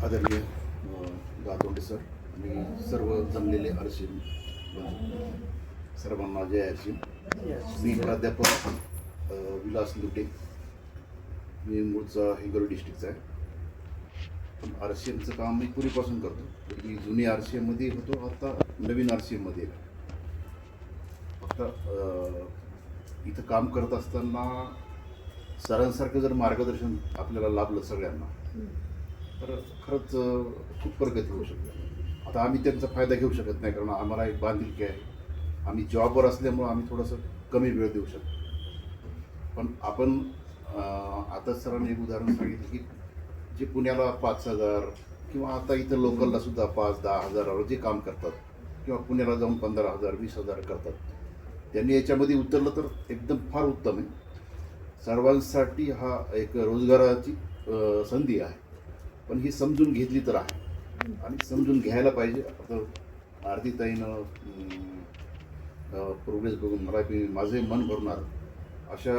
आदरणीय गातोंडे सर आणि सर्व जमलेले आरशिम सर्वांना जय आरशिम. मी प्राध्यापक विलास लुटे. मी मूळचा हिंगोली डिस्ट्रिक्टचा आहे. पण आरशिएमचं काम मी पूर्वीपासून करतो. मी जुनी आरशिएममध्ये होतो, आता नवीन आरशिएममध्ये. फक्त इथं काम करत असताना सरांसारखं जर मार्गदर्शन आपल्याला लाभलं सगळ्यांना तर खरंच खूप प्रगती होऊ शकते. आता आम्ही त्यांचा फायदा घेऊ शकत नाही, कारण आम्हाला एक बांधिलकी आहे. आम्ही जॉबवर असल्यामुळं आम्ही थोडंसं कमी वेळ देऊ शकतो. पण आपण आता सरांनी एक उदाहरण सांगितलं की जे पुण्याला 5,000 किंवा आता इथं लोकलला सुद्धा 5-10 हजारावर जे काम करतात किंवा पुण्याला जाऊन 15,000 20,000 करतात, त्यांनी याच्यामध्ये उतरलं तर एकदम फार उत्तम आहे. सर्वांसाठी हा एक रोजगाराची संधी आहे, पण ही समजून घेतली तर आहे आणि समजून घ्यायला पाहिजे. आता आरतीताईनं प्रोग्रेस बघून माझे मन भरणार अशा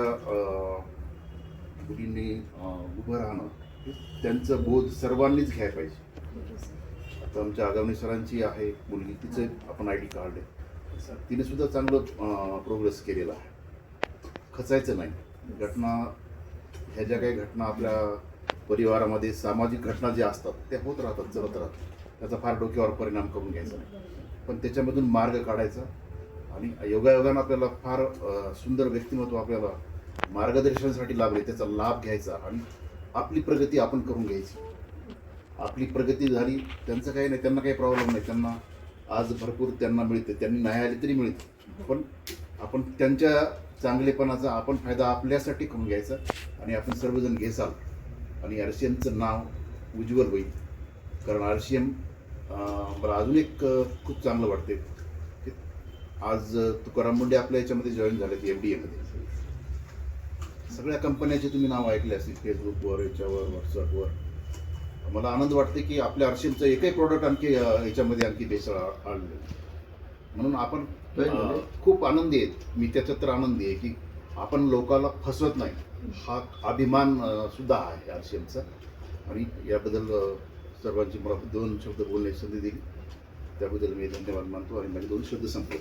मुलींनी उभं राहणं हे त्यांचं बोध सर्वांनीच घ्यायला पाहिजे. आता आमच्या आगावणे सरांची आहे मुलगी, तिचं आपण ID काढले, तिने सुद्धा चांगलं प्रोग्रेस केलेला आहे. खचायचं नाही. घटना ह्या ज्या काही घटना आपल्या परिवारामध्ये सामाजिक घटना ज्या असतात त्या होत राहतात, चलत राहतात. त्याचा फार डोक्यावर परिणाम करून घ्यायचा नाही, पण त्याच्यामधून मार्ग काढायचा. आणि योगायोगानं आपल्याला फार सुंदर व्यक्तिमत्व आपल्याला मार्गदर्शनासाठी लाभले, त्याचा लाभ घ्यायचा आणि आपली प्रगती आपण करून घ्यायची. आपली प्रगती झाली, त्यांचं काही नाही, त्यांना काही प्रॉब्लेम नाही. त्यांना आज भरपूर त्यांना मिळते, त्यांनी नाही आली तरी मिळते, पण आपण त्यांच्या चांगलेपणाचा आपण फायदा आपल्यासाठी करून घ्यायचा आणि आपण सर्वजण घेसाल आणि आरशिएमचं नाव उज्ज्वल होईल. कारण आरशिएम मला अजून एक खूप चांगलं वाटते की आज तुकाराम मुंडे आपल्या याच्यामध्ये जॉईन झालेत MDAमध्ये. सगळ्या कंपन्याचे तुम्ही नाव ऐकले असतील फेसबुकवर, याच्यावर, व्हॉट्सअपवर. मला आनंद वाटते की आपल्या आरशिएमचं एकही प्रोडक्ट आणखी याच्यामध्ये आणखी भेसळ आणलं, म्हणून आपण खूप आनंदी आहेत. मी त्याच्यात तर आनंदी आहे की आपण लोकांना फसवत नाही. हा अभिमान सुद्धा आहे आरशिएमचा. आणि याबद्दल सर्वांची मला 2 शब्द बोलण्याची संधी दिली, त्याबद्दल मी धन्यवाद मानतो आणि माझे 2 शब्द संपले.